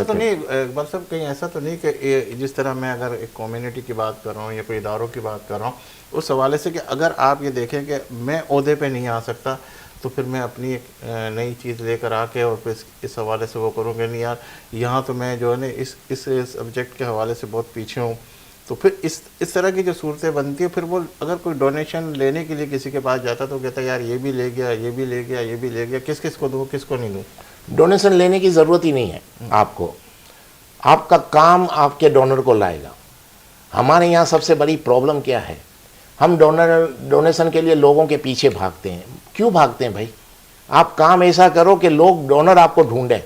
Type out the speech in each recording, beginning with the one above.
तो नहीं इकबाल साहब, कहीं ऐसा तो नहीं कि जिस तरह मैं अगर एक कम्युनिटी की बात कर रहा हूँ या कोई इदारों की बात कर रहा हूँ उस हवाले से कि अगर आप ये देखें कि मैं ओहदे पे नहीं आ सकता तो फिर मैं अपनी एक नई चीज़ लेकर आके और फिर इस हवाले से वो करूँगा, नहीं यार यहाँ तो मैं जो है ना इस सब्जेक्ट के हवाले से बहुत पीछे हूँ। तो फिर इस तरह की जो सूरतें बनती है, फिर वो अगर कोई डोनेशन लेने के लिए किसी के पास जाता तो कहता है यार ये भी ले गया, ये भी ले गया, ये भी ले गया, किस किस को दूँ किसको नहीं दूँ। डोनेशन लेने की ज़रूरत ही नहीं है आपको, आपका काम आपके डोनर को लाएगा। हमारे यहाँ सबसे बड़ी प्रॉब्लम क्या है, हम डोनेशन के लिए लोगों के पीछे भागते हैं। क्यों भागते हैं भाई? आप काम ऐसा करो कि लोग डोनर आपको ढूंढें।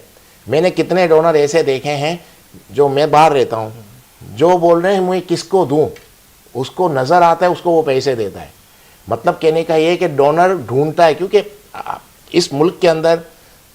मैंने कितने डोनर ऐसे देखे हैं जो, मैं बाहर रहता हूँ, जो बोल रहे हैं मैं किसको दूँ, उसको नज़र आता है, उसको वो पैसे देता है। मतलब कहने का ये कि डोनर ढूंढता है, क्योंकि इस मुल्क के अंदर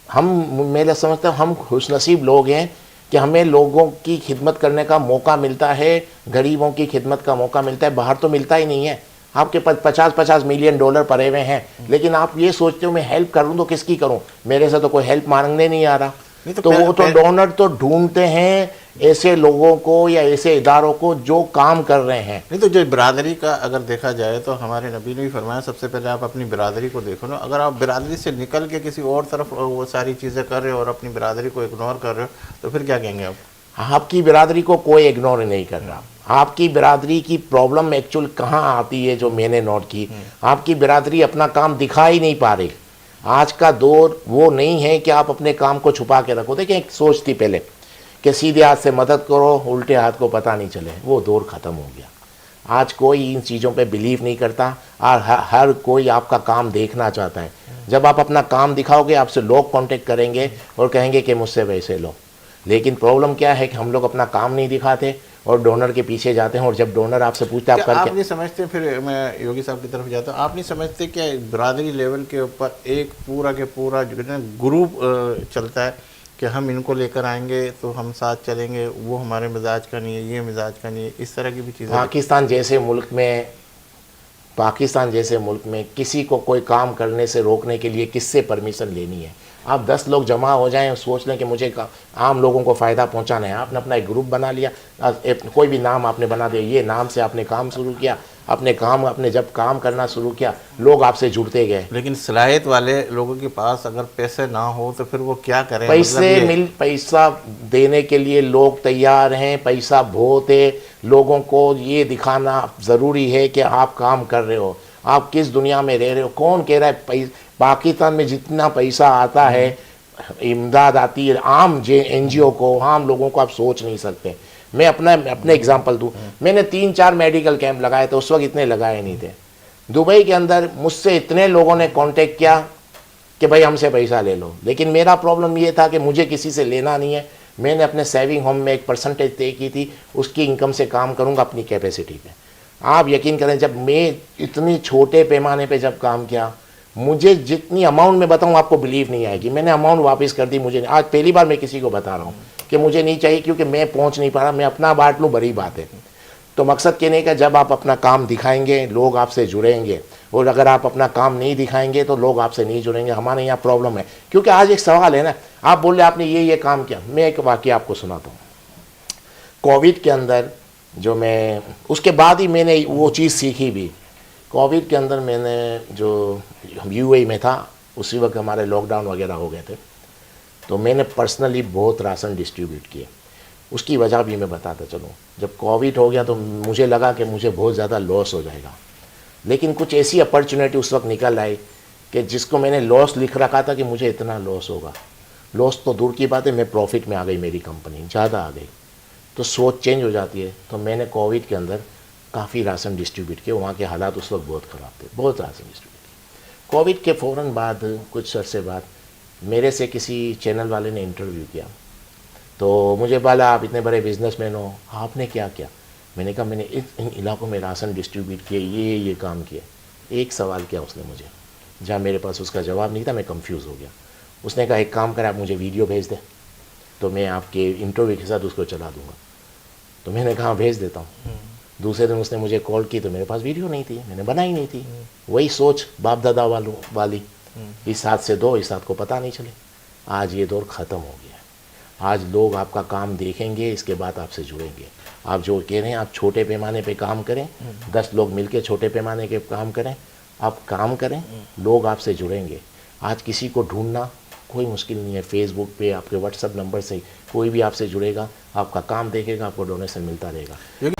मैं समझता हूँ हम खुशनसीब लोग हैं कि हमें लोगों की खिदमत करने का मौका मिलता है, गरीबों की खिदमत का मौका मिलता है। बाहर तो मिलता ही नहीं है। आपके पास 50-50 मिलियन डॉलर पड़े हुए हैं, लेकिन आप ये सोचते हो मैं हेल्प करूं तो किसकी करूं, मेरे से तो कोई हेल्प मांगने नहीं आ रहा। तो वो तो डोनर तो ढूंढते हैं ऐसे लोगों को या ऐसे इदारों को जो काम कर रहे हैं। नहीं तो जो बिरादरी का अगर देखा जाए तो हमारे नबी ने भी फरमाया सबसे पहले आप अपनी बिरादरी को देखो ना। अगर आप बिरादरी से निकल के किसी और तरफ वो सारी चीज़ें कर रहे हो और अपनी बिरादरी को इग्नोर कर रहे हो तो फिर क्या कहेंगे आप? आपकी बिरादरी को कोई इग्नोर नहीं कर रहा। आपकी बिरादरी की प्रॉब्लम एक्चुअल कहाँ आती है जो मैंने नोट की, आपकी बिरादरी अपना काम दिखा ही नहीं पा रही। आज का दौर वो नहीं है कि आप अपने काम को छुपा के रखो। देखिए एक सोच थी पहले कि सीधे हाथ से मदद करो, उल्टे हाथ को पता नहीं चले, वो दौर ख़त्म हो गया। आज कोई इन चीज़ों पे बिलीव नहीं करता और हर कोई आपका काम देखना चाहता है। जब आप अपना काम दिखाओगे आपसे लोग कांटेक्ट करेंगे और कहेंगे कि मुझसे पैसे लो। लेकिन प्रॉब्लम क्या है कि हम लोग अपना काम नहीं दिखाते और डोनर के पीछे जाते हैं, और जब डोनर आपसे पूछता है आप नहीं समझते, फिर मैं योगी साहब की तरफ जाता हूँ, आप नहीं समझते कि बिरादरी लेवल के ऊपर एक पूरा के पूरा जो है ना ग्रुप चलता है कि हम इनको लेकर आएंगे तो हम साथ चलेंगे, वो हमारे मिजाज का नहीं है, ये मिजाज का नहीं है, इस तरह की भी चीज़ें। पाकिस्तान जैसे मुल्क में किसी को कोई काम करने से रोकने के लिए किससे परमिशन लेनी है? आप 10 लोग जमा हो जाएं और सोच लें कि मुझे आम लोगों को फ़ायदा पहुंचाना है, आपने अपना एक ग्रुप बना लिया, कोई भी नाम आपने बना दिया, ये नाम से आपने काम शुरू किया, आपने जब काम करना शुरू किया लोग आपसे जुड़ते गए। लेकिन सलाहियत वाले लोगों के पास अगर पैसे ना हो तो फिर वो क्या करें? पैसा देने के लिए लोग तैयार हैं, पैसा बहुत है। लोगों को ये दिखाना ज़रूरी है कि आप काम कर रहे हो, आप किस दुनिया में रह रहे हो। कौन कह रहा है पाकिस्तान में जितना पैसा आता है, इमदाद आती है आम NGO को, आम लोगों को आप सोच नहीं सकते। मैं अपने एग्जांपल दूं, मैंने 3-4 मेडिकल कैंप लगाए थे, उस वक्त इतने लगाए नहीं थे। दुबई के अंदर मुझसे इतने लोगों ने कांटेक्ट किया कि भाई हमसे पैसा ले लो, लेकिन मेरा प्रॉब्लम ये था कि मुझे किसी से लेना नहीं है। मैंने अपने सेविंग होम में एक परसेंटेज तय की थी, उसकी इनकम से काम करूंगा अपनी कैपेसिटी पे। आप यकीन करें, जब मैं इतनी छोटे पैमाने पे जब काम किया, मुझे जितनी अमाउंट में बताऊं आपको बिलीव नहीं आएगी, मैंने अमाउंट वापस कर दी। मुझे आज पहली बार मैं किसी को बता रहा हूँ कि मुझे नहीं चाहिए, क्योंकि मैं पहुँच नहीं पा रहा। मैं अपना बांट लूँ बड़ी बात है। तो मकसद कहने का, जब आप अपना काम दिखाएंगे लोग आपसे जुड़ेंगे, और अगर आप अपना काम नहीं दिखाएंगे तो लोग आपसे नहीं जुड़ेंगे। हमारे यहाँ प्रॉब्लम है, क्योंकि आज एक सवाल है ना, आप बोल रहे आपने ये काम किया। मैं एक वाकया आपको सुनाता हूँ। कोविड के अंदर जो मैं, उसके बाद ही मैंने वो चीज़ सीखी भी। कोविड के अंदर मैंने जो UAE में था, उसी वक्त हमारे लॉकडाउन वगैरह हो गए थे, तो मैंने पर्सनली बहुत राशन डिस्ट्रीब्यूट किए। उसकी वजह भी मैं बताता चलूँ। जब कोविड हो गया तो मुझे लगा कि मुझे बहुत ज़्यादा लॉस हो जाएगा, लेकिन कुछ ऐसी अपॉर्चुनिटी उस वक्त निकल आई कि जिसको मैंने लॉस लिख रखा था कि मुझे इतना लॉस होगा, लॉस तो दूर की बात है, मैं प्रॉफिट में आ गई, मेरी कंपनी ज़्यादा आ गई। तो सोच चेंज हो जाती है। तो मैंने कोविड के अंदर काफ़ी राशन डिस्ट्रीब्यूट किए। वहाँ के हालात उस वक्त बहुत ख़राब थे, बहुत राशन डिस्ट्रीब्यूट किए। कोविड के फ़ौरन बाद, कुछ अरसे बाद, मेरे से किसी चैनल वाले ने इंटरव्यू किया। तो मुझे बोला आप इतने बड़े बिजनेसमैन हो, आपने क्या किया? मैंने कहा मैंने इन इलाकों में राशन डिस्ट्रीब्यूट किए, ये काम किया। एक सवाल किया उसने मुझे, जहाँ मेरे पास उसका जवाब नहीं था, मैं कंफ्यूज हो गया। उसने कहा एक काम करें, आप मुझे वीडियो भेज दें तो मैं आपके इंटरव्यू के साथ उसको चला दूँगा। तो मैंने कहा भेज देता हूँ। दूसरे दिन उसने मुझे कॉल की तो मेरे पास वीडियो नहीं थी, मैंने बनाई नहीं थी। वही सोच बाप दादा वाली, इस हाथ से दो, इस हाथ को पता नहीं चले। आज ये दौर ख़त्म हो गया है। आज लोग आपका काम देखेंगे, इसके बाद आपसे जुड़ेंगे। आप जो कह रहे हैं आप छोटे पैमाने पे काम करें, 10 लोग मिलके छोटे पैमाने के काम करें, आप काम करें, लोग आपसे जुड़ेंगे। आज किसी को ढूंढना कोई मुश्किल नहीं है, फेसबुक पे आपके व्हाट्सएप नंबर से कोई भी आपसे जुड़ेगा, आपका काम देखेगा, आपको डोनेशन मिलता रहेगा।